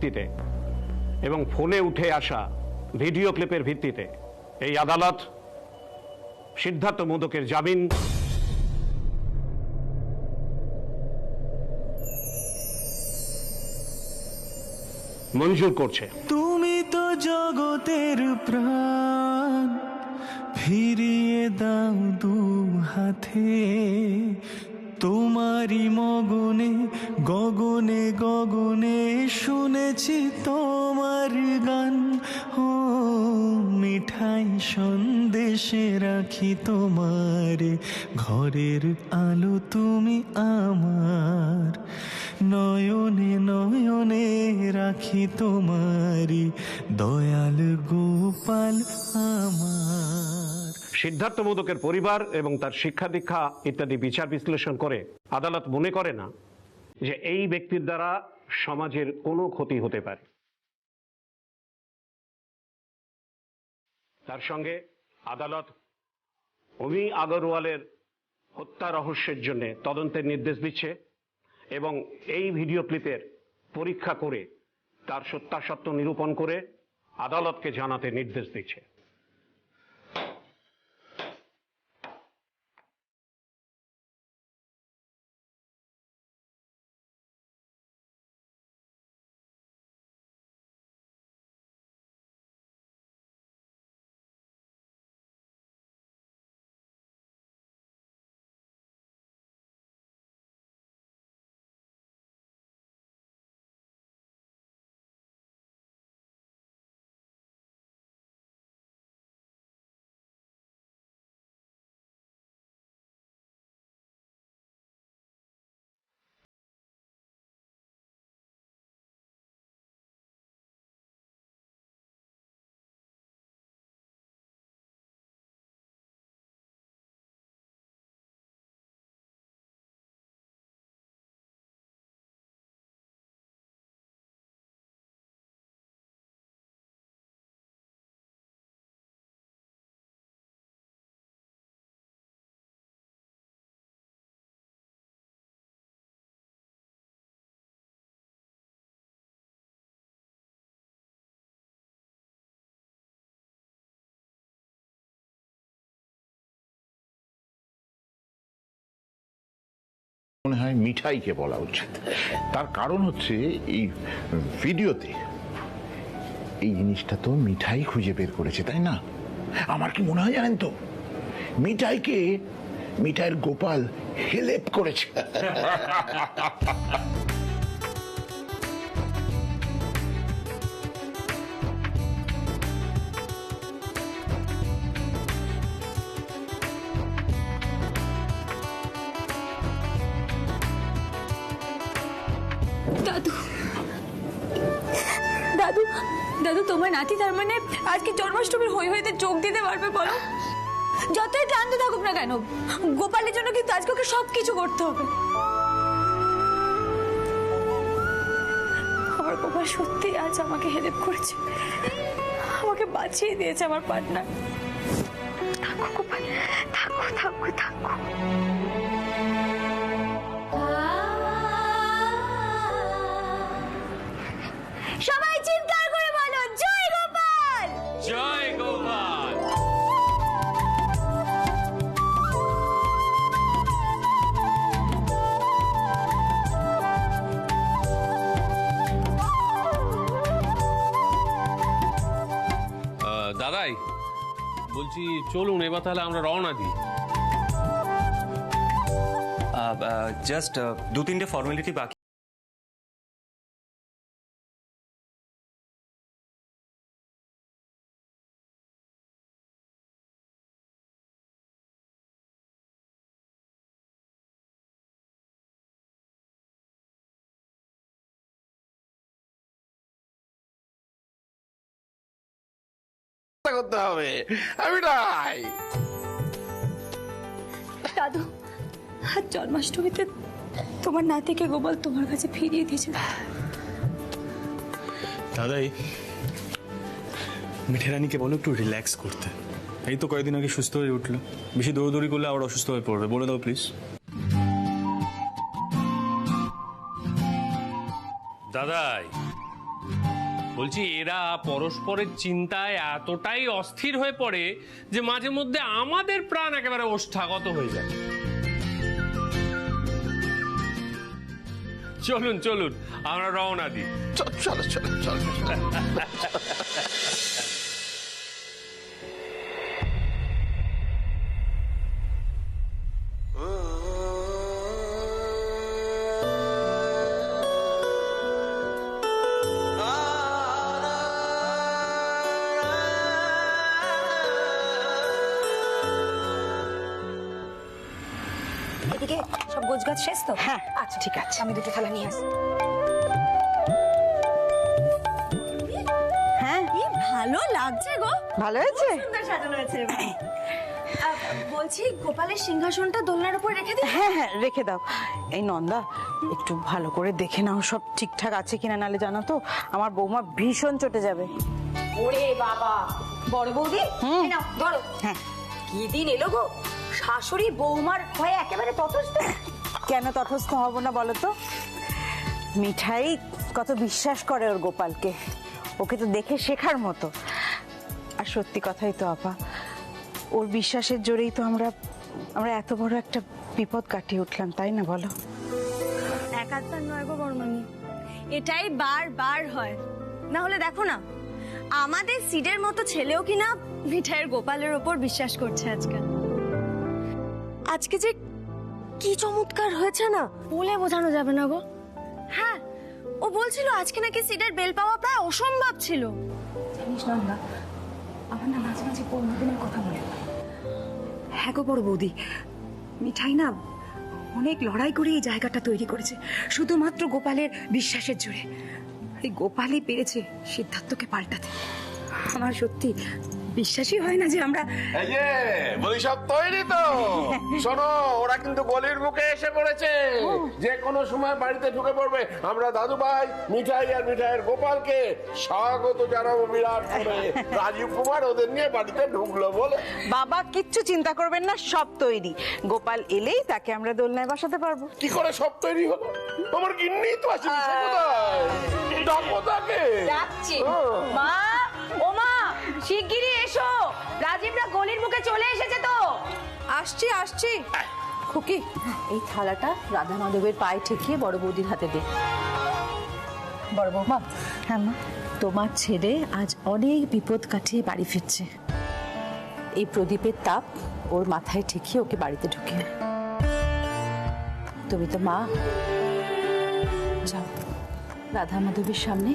ভিত্তিতে এবং ফোনে উঠে আসা ভিডিও ক্লিপের ভিত্তিতে এই আদালত সিদ্ধার্থ মোদকের জামিন মঞ্জুর করছে। তুমি তো জগতের প্রাণ, ফিরিয়ে দাও দু হাতে, তোমারই মগনে গগনে গগনে শুনেছি তোমার গান। ও মিঠাই সন্দেশে রাখি তোমার, ঘরের আলো তুমি আমার, নয়নে নয়নে রাখি তোমারি, দয়াল গোপাল আমার। সিদ্ধার্থ মোদকের পরিবার এবং তার শিক্ষা দীক্ষা ইত্যাদি বিচার বিশ্লেষণ করে আদালত মনে করে না যে এই ব্যক্তির দ্বারা সমাজের কোনো ক্ষতি হতে পারে। তার সঙ্গে আদালত অমি আগরওয়ালের হত্যা রহস্যের জন্য তদন্তের নির্দেশ দিচ্ছে এবং এই ভিডিও ক্লিপের পরীক্ষা করে তার সত্যাসত্য নিরূপণ করে আদালতকে জানাতে নির্দেশ দিচ্ছে। মনে হয় মিঠাইকে বলা উচিত। তার কারণ হচ্ছে এই ভিডিওতে এই জিনিসটা তো মিঠাই খুঁজে বের করেছে, তাই না? আমার কি মনে হয় জানেন তো, মিঠাইকে মিঠাইয়ের গোপাল হেল্প করেছে। দাদু দাদু দাদু, তোমার নাতি তার মানে আজকে জন্মাষ্টমীর হই হইতে যোগ দিতে পারবে বলো? যতই ক্লান্ত থাকুক না কেন, গোপালের জন্য কিন্তু আজকে ওকে সবকিছু করতে হবে। আমার গোপাল সত্যি আজ আমাকে হেল্প করেছে, আমাকে বাঁচিয়ে দিয়েছে আমার পার্টনার। থাকো গোপাল, থাকো থাকো থাকো। সবাই চিৎকার করে বলো, জয় গোপাল, জয় গোপাল। দাদাই বলছি, চলুন এবার তাহলে আমরা রওনা দিই। জাস্ট দু তিনটে ফর্মালিটি বাকি। করতে হবে। আমি নাই দাদু, আজ জন্মাষ্টমীতে তোমার নাতিকে গোপাল তোমার কাছে ফিরিয়ে দিয়েছে। দাদাই, মিঠে রানীকে বলো একটু রিল্যাক্স করতে। এই তো কয়েকদিন আগে সুস্থ হয়ে উঠলো, বেশি দৌড়দৌড়ি করলে আবার অসুস্থ হয়ে পড়বে। বলে দাও প্লিজ। দাদাই বলছি এরা পরস্পরের চিন্তায় এতটাই অস্থির হয়ে পড়ে যে মাঝে মধ্যে আমাদের প্রাণ একেবারে ওষ্ঠাগত হয়ে যায়। চলুন চলুন আমরা রওনা দিই। চলো চলো চলো এদিকে সব গোছগাছ শেষ তো? হ্যাঁ, আচ্ছা ঠিক আছে। আমি দুটো থালা নিয়ে আসি। হ্যাঁ, কি ভালো লাগছে গো, ভালো হয়েছে। সুন্দর সাজানো হয়েছে। বলছি গোপালের সিংহাসনটা দোলনার উপর রেখে দিই? হ্যাঁ হ্যাঁ, রেখে দাও। এই নন্দা, একটু ভালো করে দেখে নাও সব ঠিকঠাক আছে কিনা, নালে জানো তো আমার বৌমা ভীষণ চটে যাবে। ওরে বাবা, বড় বৌদি এই নাও ধরো। হ্যাঁ। কি দিন এলো গো, শাশুড়ি বৌমার ভয়ে একেবারে ততস্থ। কেন তটস্থ হব না বলো তো? মিঠাই কত বিশ্বাস করে ওর গোপালকে, ওকে তো দেখে শেখার মতো। আর সত্যি কথাই তো আপা, ওর বিশ্বাসের জোরেই তো আমরা এত বড় একটা বিপদ কাটিয়ে উঠলাম, তাই না বলো? এক আধবার নয় গো বড়মামি, এটাই বারবার হয়। না হলে দেখো না, আমাদের সিডের মতো ছেলেও কিনা মিঠাইয়ের গোপালের ওপর বিশ্বাস করছে আজকাল। আজকে যে কি চমৎকার হয়েছে না, বলে বোঝানো যাবে না গো। হ্যাঁ, ও বলছিল আজকে নাকি সিডের বেল পাওয়া প্রায় অসম্ভব ছিল। জানিস না, আমার না মাঝে মাঝে পূর্ণদিনের কথা মনে হয়। হ্যাঁ গো বড় বৌদি, মিঠাই না অনেক লড়াই করে এই জায়গাটা তৈরি করেছে, শুধুমাত্র গোপালের বিশ্বাসের জোরে। এই গোপালই পেরেছে সিদ্ধার্থকে পাল্টাতে। আমার সত্যি বিশ্বাসই হয় না যে আমরা এই যে বলি সব তৈরি তো। শোনো, ওরা কিন্তু গলির মুখে এসে পড়েছে, যে কোনো সময় বাড়িতে ঢুকে পড়বে। আমরা দাদু ভাই, মিঠাই আর মিঠাইয়ের গোপালকে স্বাগত জানাবো বিরাট করে। রাজীব কুমার ওদের নিয়ে বাড়িতে ঢুকলো বলে। বাবা কিচ্ছু চিন্তা করবেন না, সব তৈরি। গোপাল এলেই তাকে আমরা দোলনায় বসাতে পারবো। কি করে সব তৈরি হলো? তোমার গিন্নি তো আছে, ডাকো তাকে। যাচ্ছি। মা, ও মা, শিগগিরই এসো, রাজীবরা গলির মুখে চলে এসেছে তো। আসছি আসছি। খুকি, এই থালাটা রাধা মাধবের পায়ে ঠেকিয়ে বড় বৌদির হাতে দে। বড় বৌমা, হ্যাঁ মা। তোমার ছেলে আজ অনেক বিপদ কাটিয়ে বাড়ি ফিরছে। এই প্রদীপের তাপ ওর মাথায় ঠেকিয়ে ওকে বাড়িতে ঢুকিয়ে। তুমি তো মা, যাও রাধা মাধবের সামনে